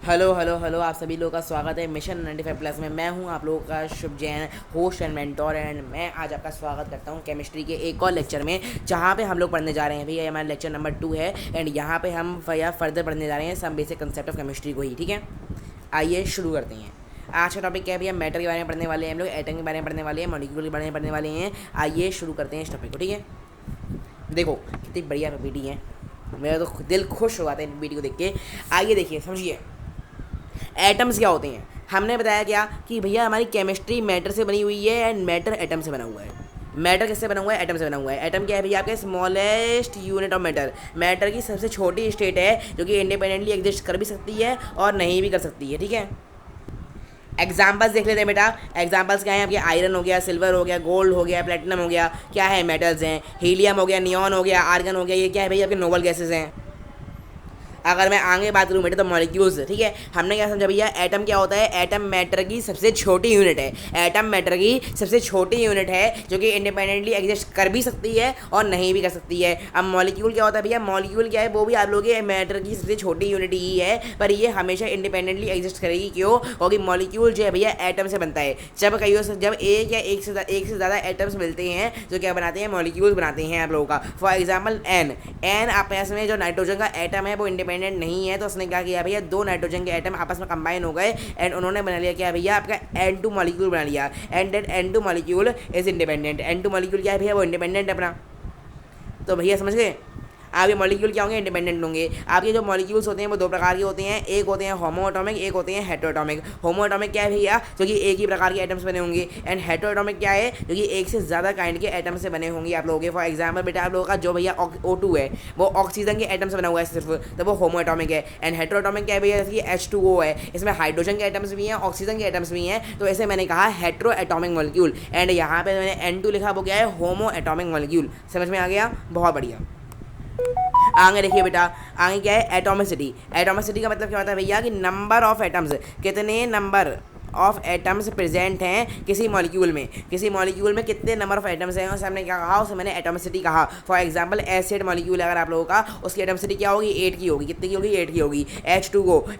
Hello hello hello, आप सभी लोगों का स्वागत है मिशन 95 प्लस में। मैं हूं आप लोगों का Shubh Jain, host and mentor, and मैं आज आपका स्वागत करता हूं केमिस्ट्री के एक और लेक्चर में, जहां पे हम लोग पढ़ने जा रहे हैं भैया। हमारा लेक्चर नंबर 2 है एंड यहां पे हम भैया फर्दर पढ़ने जा रहे हैं some basic concept of chemistry को ही। ठीक है, आइए शुरू करते हैं। आज का टॉपिक क्या है भैया? मैटर के बारे में पढ़ने वाले हैं हम लोग, एटम के बारे में पढ़ने वाले हैं, मॉलिक्यूल के बारे में पढ़ने वाले हैं। आइए शुरू करते हैं इस टॉपिक को। ठीक है, देखो कितनी बढ़िया पीपीटी है, मेरा तो दिल खुश हो जाता है पीपीटी को देख के। आइए देखिए, समझिए एटम्स क्या होते हैं। हमने बताया क्या कि भैया हमारी केमिस्ट्री मैटर से बनी हुई है एंड मैटर एटम से बना हुआ है। मैटर किससे बना हुआ है? एटम से बना हुआ है। एटम क्या है भैया? आपके smallest unit of matter, matter की सबसे छोटी स्टेट है जो कि इंडिपेंडेंटली एग्जिस्ट कर भी सकती है और नहीं भी कर सकती है। ठीक है, एग्जाम्पल्स देख लेते हैं बेटा। एग्जाम्पल्स क्या है आपके? आयरन हो गया, सिल्वर हो गया, गोल्ड हो गया, प्लेटिनम हो गया। क्या है? मेटल्स हैं। हीलियम हो गया, नियॉन हो गया, आर्गन हो गया। ये क्या है भैया? आपके नोबल गैसेज हैं। अगर मैं आगे बात करूँ बेटे तो मॉलिक्यूल्स। ठीक है, हमने क्या समझा भैया? एटम क्या होता है? एटम मैटर की सबसे छोटी यूनिट है। एटम मैटर की सबसे छोटी यूनिट है जो कि इंडिपेंडेंटली एग्जिस्ट कर भी सकती है और नहीं भी कर सकती है। अब मॉलिक्यूल क्या होता है भैया? मॉलिक्यूल क्या है? वो भी आप लोग मैटर की सबसे छोटी यूनिट ही है, पर ये हमेशा इंडिपेंडेंटली एग्जिस्ट करेगी। क्यों? क्योंकि मॉलिक्यूल जो है भैया एटम से बनता है। जब एक या एक से ज़्यादा एटम्स मिलते हैं तो क्या बनाते हैं? मॉलिक्यूल्स बनाते हैं आप लोगों का। फॉर एग्जाम्पल एन आपस में जो नाइट्रोजन का एटम है वो इंडिपेंडेंट नहीं है, तो उसने क्या किया भैया? दो नाइट्रोजन के एटम आपस में कंबाइन हो गए एंड उन्होंने बना लिया क्या भैया? आपका N2 मॉलिक्यूल बना लिया and that N2 molecule is independent. N2 molecule क्या है भैया? वो इंडिपेंडेंट है अपना। तो भैया समझ गए, आपके मॉलिक्यूल क्या होंगे? इंडिपेंडेंट होंगे। आपके जो मॉलिक्यूल्स होते हैं वो दो प्रकार के होते हैं, एक होते हैं होमो एटॉमिक, एक होते हैं हेटेरो एटॉमिक। होमो एटॉमिक क्या है भैया? जो कि एक ही प्रकार के एटम्स बने होंगे, एंड हेटेरो एटॉमिक क्या है? जो कि एक से ज़्यादा काइंड के एटम्स से बने होंगे आप लोगों के। फॉर एग्जाम्पल बेटा आप लोगों का जो भैया O2 है वो ऑक्सीजन के एटम से बना हुआ है सिर्फ, तो वो होमो एटॉमिक है। एंड हेटेरो एटॉमिक क्या है भैया? जैसे कि H2O है, इसमें हाइड्रोजन के एटम्स भी हैं, ऑक्सीजन के एटम्स भी हैं, तो ऐसे मैंने कहा हेटेरो एटॉमिक मॉलिक्यूल। एंड यहाँ पे मैंने N2 लिखा, वो क्या है? होमो एटॉमिक मॉलिक्यूल। समझ में आ गया? बहुत बढ़िया। आगे देखिए बेटा, आगे क्या है? एटॉमिसिटी। एटॉमिसिटी का मतलब क्या होता है भैया? कि नंबर ऑफ एटम्स, कितने नंबर ऑफ एटम्स प्रेजेंट हैं किसी मॉलिक्यूल में। किसी मॉलिक्यूल में कितने नंबर ऑफ एटम्स हैं, उसे हमने क्या कहा? उसे मैंने एटॉमिसिटी कहा। फॉर एग्जांपल एसिड मॉलिक्यूल अगर आप लोगों का, उसकी एटॉमिसिटी क्या होगी? 8 की होगी। कितनी की होगी? 8 की होगी।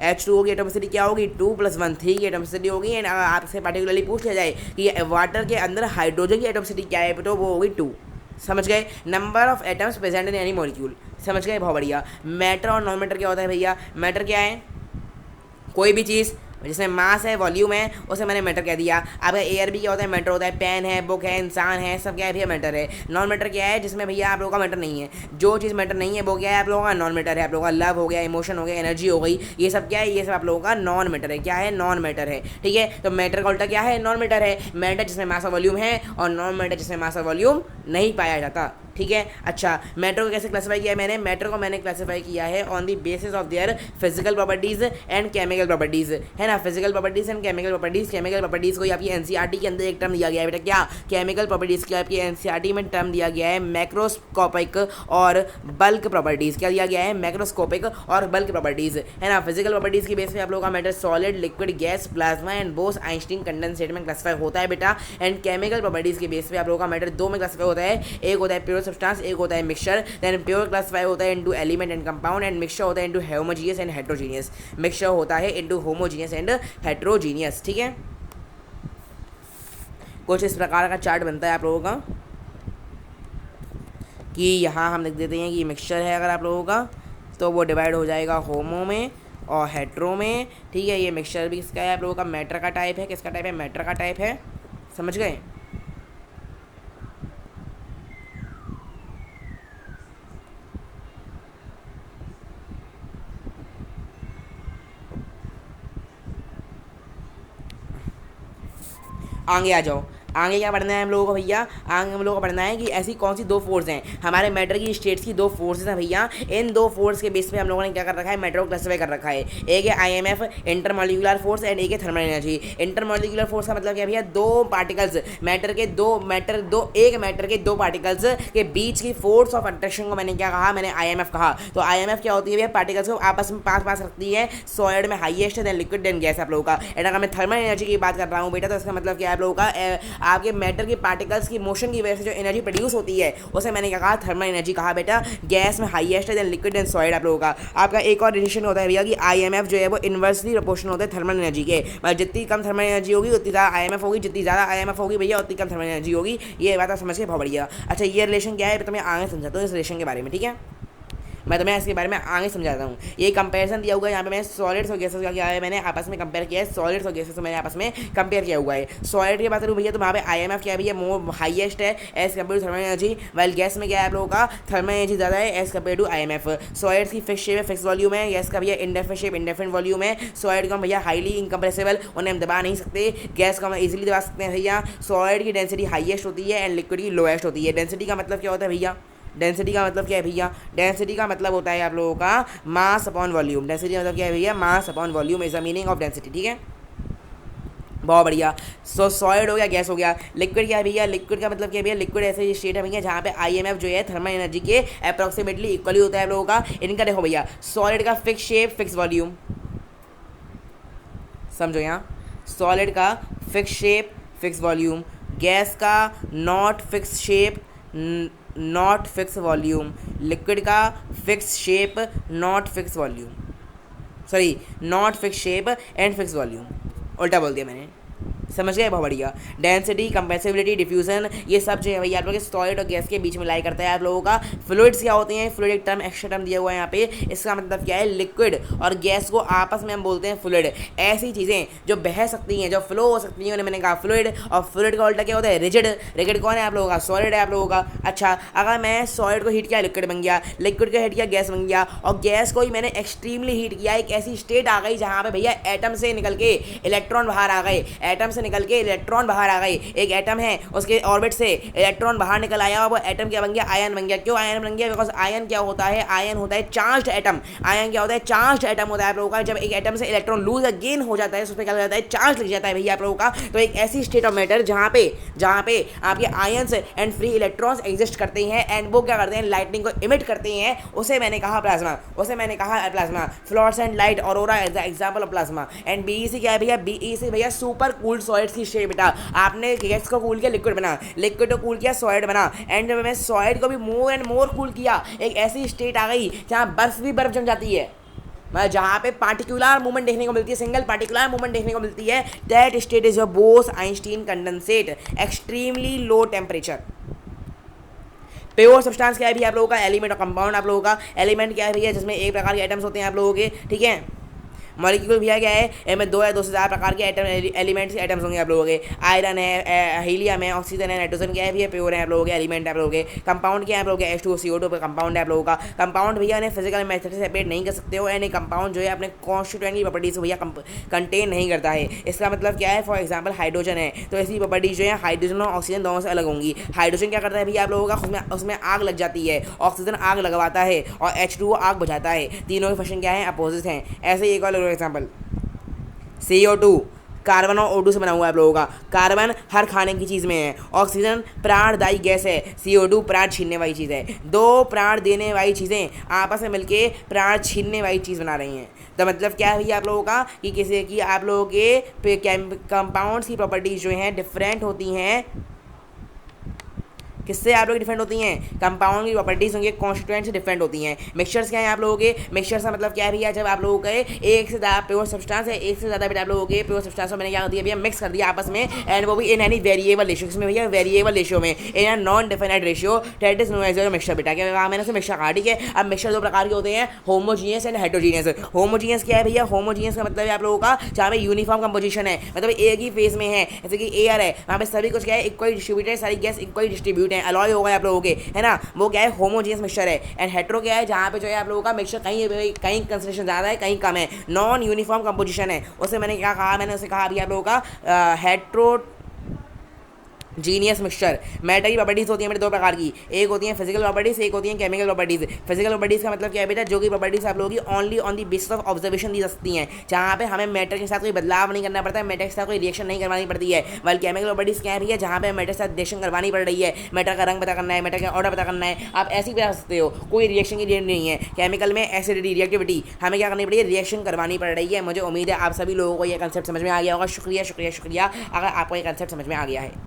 H2O की एटॉमिसिटी क्या होगी? 2 + 1 3 की एटॉमिसिटी होगी। एंड अगर आपसे पर्टिकुलरली पूछ लिया जाए कि वाटर के अंदर हाइड्रोजन की एटॉमिसिटी क्या है, तो वो होगी 2। समझ गए? Number of atoms present in any molecule. समझ गए? बहुत बढ़िया। मैटर और नॉन मैटर क्या होता है भैया? मैटर क्या है? कोई भी चीज़ जिसमें मास है, वॉल्यूम है, उसे मैंने मैटर कह दिया। आपका एयर भी क्या होता है? मैटर होता है। पेन है, बुक है, इंसान है, सब क्या है भैया? मैटर है। नॉन मैटर क्या है? जिसमें भैया आप लोगों का मैटर नहीं है। जो चीज़ मैटर नहीं है वो क्या है? आप लोगों का नॉन मैटर है। आप लोगों का लव हो गया, इमोशन हो गया, एनर्जी हो गई, ये सब क्या है? ये सब आप लोगों का नॉन मैटर है। क्या है? नॉन मैटर है। ठीक है, तो मैटर का उल्टा क्या है? नॉन मैटर है। मैटर जिसमें मास और वॉल्यूम है, और नॉन मैटर जिसमें मास और वॉल्यूम नहीं पाया जाता। ठीक है, अच्छा मैटर को कैसे क्लासीफाई किया है मैंने? मैटर को मैंने क्लासीफाई किया है on the basis of their physical properties and chemical properties, है ना। Physical properties and chemical properties. Chemical properties को आपकी एनसीईआरटी के अंदर एक टर्म दिया गया है बेटा। क्या? केमिकल प्रॉपर्टीज की आपकी एनसीईआरटी में टर्म दिया गया है मैक्रोस्कोपिक और बल्क प्रॉपर्टीज। क्या दिया गया है? मैक्रोस्कोपिक और बल्क प्रॉपर्टीज, है ना। फिजिकल प्रॉपर्टीज की बेस पे आप लोगों का matter solid, liquid, gas, plasma and boss Einstein condensate में क्लासीफाई होता है बेटा। एंड केमिकल प्रॉपर्टीज की बेस पे आप लोगों का मैटर दो में क्लासीफाई होता है, एक होता है प्योर सब्सटेंस, एक होता है मिक्सचर। देन प्योर क्लासिफाई होता है into element and compound, and mixture होता है into homogeneous and heterogeneous. Mixture होता है इनटू होमोजीनियस एंड हेटेरोजीनियस। ठीक है, कुछ इस प्रकार का चार्ट बनता है आप लोगों का कि यहाँ हम लिख देते हैं कि मिक्सचर है अगर आप लोगों का, तो वो डिवाइड हो जाएगा होमो में और हेट्रो में। ठीक है, ये मिक्सचर भी किसका है? आप लोगों का मैटर का टाइप है। किसका टाइप है? मैटर का टाइप है। समझ गए? आगे आ जाओ। आगे क्या पढ़ना है हम लोगों को भैया? आगे हम लोगों को पढ़ना है कि ऐसी कौन सी दो फोर्स हैं हमारे मैटर की स्टेट्स की। दो फोर्सेस हैं भैया, इन दो फोर्स के बेस पे हम लोगों ने क्या कर रखा है? मैटर को क्लासिफाई कर रखा है। एक है IMF इंटरमॉलिक्यूलर फोर्स एंड एक है थर्मल एनर्जी। इंटरमॉलिक्यूलर फोर्स का मतलब क्या भैया? दो पार्टिकल्स एक मैटर के दो पार्टिकल्स के बीच की फोर्स ऑफ अट्रैक्शन को मैंने क्या कहा? मैंने IMF कहा। तो IMF क्या होती है भैया? पार्टिकल्स को आपस में पास रखती है। सॉलिड में highest, then liquid, then gas आप लोगों का। एंड अगर मैं थर्मल एनर्जी की बात कर रहा हूँ बेटा, तो इसका मतलब क्या है आप लोगों का? आपके मैटर के पार्टिकल्स की मोशन की वजह से जो एनर्जी प्रोड्यूस होती है उसे मैंने क्या कहा, थर्मल एनर्जी कहा बेटा। गैस में हाईएस्ट है, देन लिक्विड एंड सॉलिड आप लोगों का। आपका एक और रिलेशन होता है भैया कि IMF जो है वो इन्वर्सली प्रोपोर्शनल होता है थर्मल एनर्जी के, मतलब जितनी कम थर्मल एनर्जी होगी उतनी ज़्यादा IMF होगी, जितनी ज़्यादा IMF होगी भैया उतनी कम थर्मल एनर्जी होगी। ये बात आप समझ के बहुत बढ़िया। अच्छा ये रिलेशन क्या है तो मैं आगे समझाता हूँ इस रिलेशन के बारे में, ठीक है। मैं तुम्हें इसके बारे में आगे समझाता हूँ। ये कंपैरिजन दिया हुआ है यहाँ पे, मैंने सॉलिड्स और गैसेस का क्या है, मैंने आपस में कंपेयर किया है। सॉलिड्स और गैसेस को मैंने आपस में कंपेयर किया हुआ है। सॉलिड की बात करूँ भैया तो वहाँ पे IMF क्या है भैया, मोर हाईएस्ट है as compare to thermal energy, while gas में क्या है आप लोगों का, थर्मल एनर्जी ज़्यादा है as compare to IMF। Solids की फिक्स शेप है, फिक्स वॉल्यूम है, गैस का भैया इंडेफिनिट शेप, इंडेफिनिट वॉल्यूम है। सॉलिड को भैया हाईली इनकम्प्रेसिबल, उन्हें हम दबा नहीं सकते। गैस को हम इजीली दबा सकते हैं भैया। सॉलिड की डेंसिटी हाईएस्ट होती है एंड लिक्विड की लोएस्ट होती है। डेंसिटी का मतलब क्या होता है भैया, डेंसिटी का मतलब क्या है भैया, डेंसिटी का मतलब होता है आप लोगों का मास अपॉन वॉल्यूम। डेंसिटी का मतलब क्या है भैया, mass upon volume is the meaning of density, ठीक है। बहुत बढ़िया। सो सॉलिड हो गया, गैस हो गया। लिक्विड क्या है भैया, लिक्विड का मतलब क्या है भैया, लिक्विड ऐसे स्टेट है भैया जहाँ पे IMF जो है थर्मल एनर्जी के अप्रॉक्सीमेटली इक्वली होता है आप लोगों का। इनका देखो भैया, सॉलिड का फिक्स शेप, फिक्स वॉल्यूम, समझो यहाँ, सॉलिड का fix shape, fix volume. Gas का not fix shape, not fix volume. Liquid का fix shape, not fix volume, sorry not fix shape and fix volume, उल्टा बोल दिया मैंने, समझ गए, बहुत बढ़िया। डेंसिटी, कंप्रेसिबिलिटी, डिफ्यूजन, ये सब जो है भैया आप लोग के सॉलिड और गैस के बीच में लाई करता है आप लोगों का। फ्लूइड्स क्या होते हैं, फ्लूइड एक टर्म, एक्स्ट्रा टर्म दिया हुआ है यहाँ पे। इसका मतलब क्या है, लिक्विड और गैस को आपस में हम बोलते हैं फ्लूइड। ऐसी चीज़ें जो बह सकती हैं, जो फ्लो हो सकती हैं, उन्हें मैंने कहा फ्लूइड। और फ्लूइड का उल्टा क्या होता है, रिजिड। रिजिड कौन है आप लोगों का, सॉलिड है आप लोगों का। अच्छा, अगर मैं सॉलिड को हीट किया, लिक्विड बन गया, लिक्विड को हीट किया, गैस बन गया, और गैस को ही मैंने एक्सट्रीमली हीट किया, एक ऐसी स्टेट आ गई जहाँ पे भैया एटम से निकल के इलेक्ट्रॉन बाहर आ गए, एटम से निकल के इलेक्ट्रॉन बाहर आ गए। एक एटम है, उसके ऑर्बिट से इलेक्ट्रॉन बाहर निकल आया, वो एटम क्या बन गया, आयन बन गया। क्यों आयन बन गया, बिकॉज आयन क्या होता है, आयन होता है चार्ज्ड एटम। आयन क्या होता है, चार्ज्ड एटम होता है आप लोगों का। जब एक एटम से इलेक्ट्रॉन लूज गेन हो जाता है, उस पर क्या हो जाता है, चार्ज लग जाता है भैया आप लोगों का। तो एक ऐसी स्टेट ऑफ मैटर जहाँ पे आपके ions and free electrons exist करते हैं, एंड वो क्या करते हैं, लाइटनिंग को इमिट करते हैं, उसे मैंने कहा प्लाज्मा, उसे मैंने कहा plasma. Fluorescent light, aurora is the example of plasma. And BE क्या है भैया, BE भैया सुपर कूल्ड सॉलिड्स की शेप बेटा। आपने गैस को कूल किया, लिक्विड बना, लिक्विड को कूल किया, सॉलिड बना, एंड जब मैं सॉलिड को भी मोर एंड मोर कूल किया, एक ऐसी स्टेट आ गई जहाँ बर्फ भी बर्फ जम जाती है, मतलब जहाँ पे पार्टिकुलर मूवमेंट देखने को मिलती है, सिंगल पार्टिकुलर मूवमेंट देखने को मिलती है। That state is your Bose-Einstein condensate, extremely low temperature. Pure substance क्या है भी आप लोगों का, एलिमेंट और कंपाउंड आप लोगों का। एलिमेंट क्या है भैया, जिसमें एक प्रकार के एटम्स होते हैं आप लोगों के, ठीक है। मॉलिक्यूल भैया क्या है, इनमें दो या दो से ज़्यादा प्रकार के एलिमेंट्स एटम्स होंगे आप लोगों के। आयरन है, हीलियम है, ऑक्सीजन है, नाइट्रोजन क्या है भैया, प्योर है आप लोगों के एलिमेंट आप लोगों के। कंपाउंड क्या है आप लोगों के, H2CO2 पर कंपाउंड है आप लोगों का। कंपाउंड भैया ने फिजिकल मेथड से सेपरेट नहीं कर सकते हो, यानी कंपाउंड जो है अपने कॉन्स्टिट्यूएंट की प्रॉपर्टीज भैया कंटेन नहीं करता है। इसका मतलब क्या है, फॉर एग्जाम्पल हाइड्रोजन है, तो इसकी प्रॉपर्टीज जो है हाइड्रोजन और ऑक्सीजन दोनों से अलग होंगी। हाइड्रोजन क्या करता है भैया आप लोगों का, उसमें आग लग जाती है, ऑक्सीजन आग लगवाता है, और H2O आग बुझाता है। तीनों के फंक्शन क्या है, अपोजिट हैं। ऐसे एक और एग्जाम्पल, CO2 कार्बन और O2 से बना हुआ है आप लोगों का। कार्बन हर खाने की चीज़ में है, ऑक्सीजन प्राणदायी गैस है, CO2 प्राण छीनने वाली चीज़ है। दो प्राण देने वाली चीज़ें आपस में मिलके प्राण छीनने वाली चीज़ बना रही हैं। तो मतलब क्या है भैया आप लोगों का, कि किसी की आप लोगों के कंपाउंड्स की प्रॉपर्टीज जो हैं डिफरेंट होती हैं। किससे आप लोग डिफरेंट होती हैं, कंपाउंड की प्रॉपर्टीज होंगी कॉन्स्टिट्यूएंट से डिफरेंट होती हैं। मिक्सचर्स क्या है आप लोगों के, मिक्सचर्स का मतलब क्या है भैया, जब आप लोगों के एक से ज़्यादा प्योर सब्सटेंस है, एक से ज़्यादा बेटा आप लोगों के प्योर सब्सटेंस को मैंने क्या कर दिया भैया, मिक्स कर दिया आपस में, एंड वो भी इन एनी वेरिएबल रेशियो। इसमें भैया वेरिएबल रेशियो में, in an non definite ratio, that is known as mixture बेटा। क्या कहा मैंने, मिक्सचर कहा, ठीक है। अब मिक्सचर दो प्रकार के होते हैं, होमोजीनियस एंड हेटेरोजीनियस। होमोजीनियस क्या है भैया, होमोजीनियस का मतलब है आप लोगों का जहाँ पे यूनिफॉर्म कंपोजिशन है, मतलब एक ही फेज में है, जैसे कि एयर है, वहाँ पे सभी कुछ क्या है, इक्वली डिस्ट्रीब्यूटेड, सारी गैस इक्वली डिस्ट्रीब्यूट है, अलॉय होगा आप लोगों के, है ना, वो क्या है, होमोजीनियस मिक्सचर है। एंड हेट्रो क्या है, जहाँ पे जो है आप लोगों का मिक्सचर कहीं कंसंट्रेशन ज़्यादा है, कहीं कम है, नॉन यूनिफॉर्म कंपोजिशन है। उसे मैंने क्या कहा, मैंने उसे कहा अभी आप लोगों का हेट्रो जीनियस मिक्सचर। मैटर की प्रॉपर्टीज होती है मेरे दो प्रकार की, एक होती है फिजिकल प्रॉपर्टीज, एक होती है केमिकल प्रॉपर्टीज। फिजिकल प्रॉपर्टीज का मतलब क्या है बेटा, जो कि प्रॉपर्टीज आप लोगों की only on the basis of observation दी जा सकती हैं, जहाँ पे हमें मैटर के साथ कोई बदलाव नहीं करना पड़ता है, मैटर के साथ कोई रिएक्शन नहीं करवानी पड़ती है। वाइल केमिकल प्रॉपर्टीज क्या है भैया, जहाँ पे मैटर के साथ रिएक्शन करवानी पड़ रही है, मैटर का रंग पता करना है, मैटर का ऑर्डर पता करना है, आप ऐसे ही बता सकते हो, कोई रिएक्शन की नीड नहीं है। केमिकल में एसिडिटी, रिएक्टिविटी, हमें क्या करनी पड़ी है, रिएक्शन करवानी पड़ रही है। मुझे उम्मीद है आप सभी लोगों को ये कंसेप्ट समझ में आ गया होगा। शुक्रिया शुक्रिया शुक्रिया अगर आपको ये कंसेप्ट समझ में आ गया है।